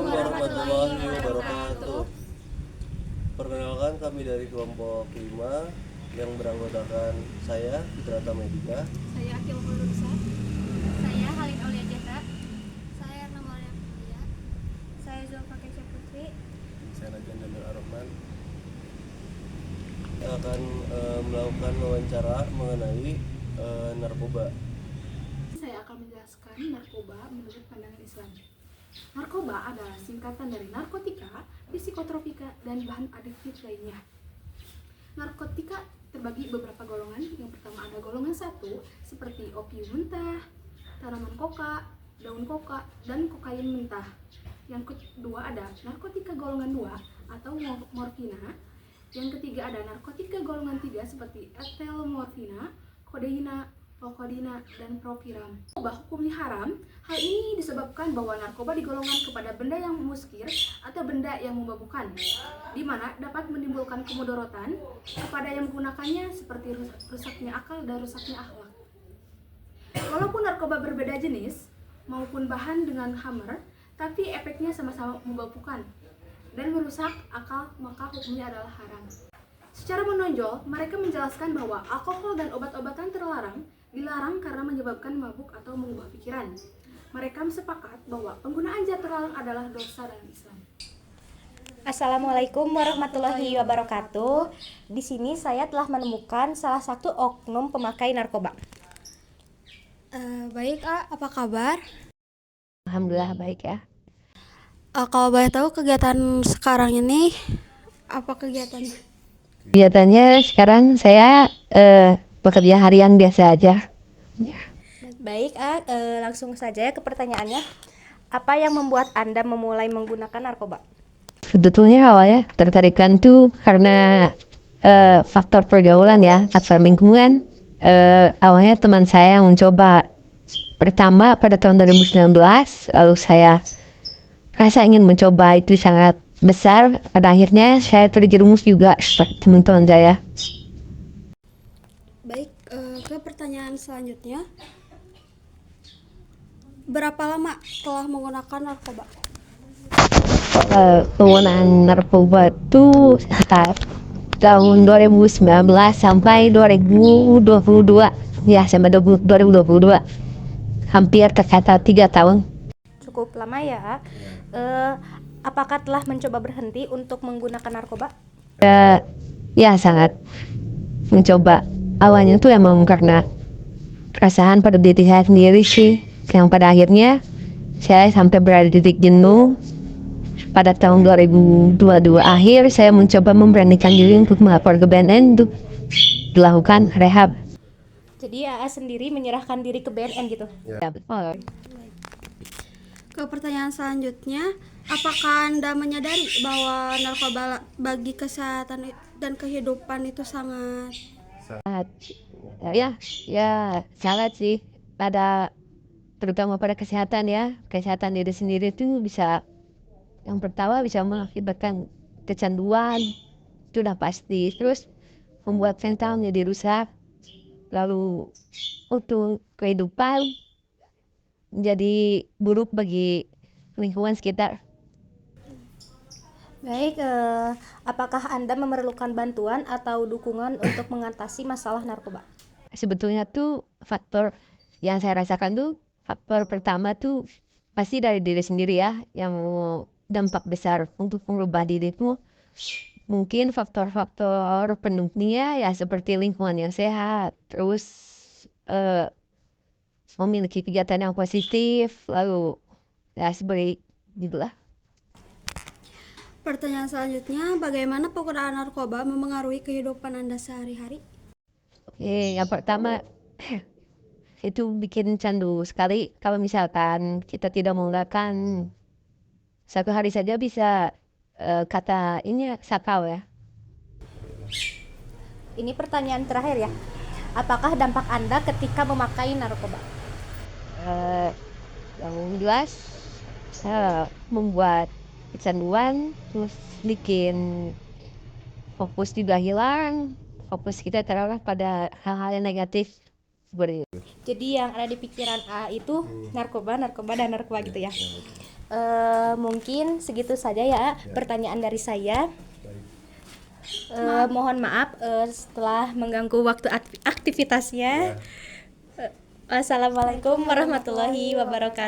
warahmatullahi wabarakatuh. Perkenalkan, kami dari kelompok 5 yang beranggotakan saya Fitrata Medika, Saya Akil Khulusa. Saya Halin Aulia Jahra. Saya Namalia Kuliah. Saya Zulfa Kesha Putri. saya Najan Jamil Ar-Rahman, akan melakukan wawancara mengenai narkoba. Saya akan menjelaskan narkoba menurut pandangan Islam. Narkoba adalah singkatan dari narkotika, psikotropika, dan bahan adiktif lainnya. Narkotika terbagi beberapa golongan. Yang pertama ada golongan 1 seperti opium mentah, tanaman koka, daun koka, dan kokain mentah. Yang kedua ada narkotika golongan 2 atau morfina. Yang ketiga ada narkotika golongan 3 seperti etel morfina, kodeina, lokodina, dan propiram. Narkoba hukumnya haram. Hal ini disebabkan bahwa narkoba digolongkan kepada benda yang muskir atau benda yang memabukkan, di mana dapat menimbulkan kemudorotan kepada yang menggunakannya seperti rusaknya akal dan rusaknya akhlak. Walaupun narkoba berbeda jenis maupun bahan dengan hammer, tapi efeknya sama-sama memabukkan dan merusak akal, maka hukumnya adalah haram. Secara menonjol, mereka menjelaskan bahwa alkohol dan obat-obatan dilarang karena menyebabkan mabuk atau mengubah pikiran. Mereka sepakat bahwa penggunaan zat terlarang adalah dosa dalam Islam. Assalamualaikum warahmatullahi wabarakatuh. Di sini saya telah menemukan salah satu oknum pemakai narkoba. Baik, apa kabar? Alhamdulillah baik ya. Kalau boleh tahu kegiatan sekarang ini apa kegiatannya? Kegiatannya sekarang saya bekerja harian biasa aja. Baik, langsung saja ke pertanyaannya. Apa yang membuat Anda memulai menggunakan narkoba? Sebetulnya awalnya tertarikan tuh karena faktor pergaulan ya, faktor lingkungan. Awalnya teman saya yang mencoba pertama pada tahun 2019, lalu saya rasa ingin mencoba itu sangat besar. Pada akhirnya saya terjerumus juga seperti teman-teman saya. Baik, ke pertanyaan selanjutnya. Berapa lama telah menggunakan narkoba? Penggunaan narkoba itu sekitar tahun 2019 sampai 2022 ya, sampai 2022 hampir terkata 3 tahun. Cukup lama ya. Apakah telah mencoba berhenti untuk menggunakan narkoba? Ya sangat mencoba. Awalnya tuh emang karena perasaan pada diri saya sendiri sih, yang pada akhirnya saya sampai berada di titik jenuh. Pada tahun 2022 akhir saya mencoba memberanikan diri untuk melapor ke BNN untuk dilakukan rehab. Jadi sendiri menyerahkan diri ke BNN gitu? Ya betul. Ke pertanyaan selanjutnya, apakah Anda menyadari bahwa narkoba bagi kesehatan dan kehidupan itu sangat Ya sangat sih, pada terutama pada kesehatan ya, kesehatan diri sendiri itu bisa, yang pertama bisa mengakibatkan kecanduan, itu udah pasti. Terus membuat mental menjadi rusak, lalu untuk kehidupan menjadi buruk bagi lingkungan sekitar. Baik, apakah Anda memerlukan bantuan atau dukungan untuk mengatasi masalah narkoba? Sebetulnya tuh faktor yang saya rasakan tuh, faktor pertama tuh pasti dari diri sendiri ya, yang dampak besar untuk mengubah diriku. Mungkin faktor-faktor pendukungnya ya seperti lingkungan yang sehat, terus memiliki kegiatan yang positif, lalu ya seperti gitulah. Pertanyaan selanjutnya, bagaimana penggunaan narkoba memengaruhi kehidupan Anda sehari-hari? Yang pertama itu bikin candu sekali. Kalau misalkan kita tidak menggunakan, satu hari saja bisa kata ini sakau ya. Ini pertanyaan terakhir ya. Apakah dampak Anda ketika memakai narkoba? Yang jelas membuat kecanduan, terus bikin fokus juga hilang, fokus kita terarah pada hal-hal yang negatif seperti itu. Jadi yang ada di pikiran A itu narkoba, narkoba, dan narkoba gitu ya. Mungkin segitu saja ya pertanyaan dari saya. Mohon maaf setelah mengganggu waktu aktivitasnya. Wassalamualaikum warahmatullahi wabarakatuh.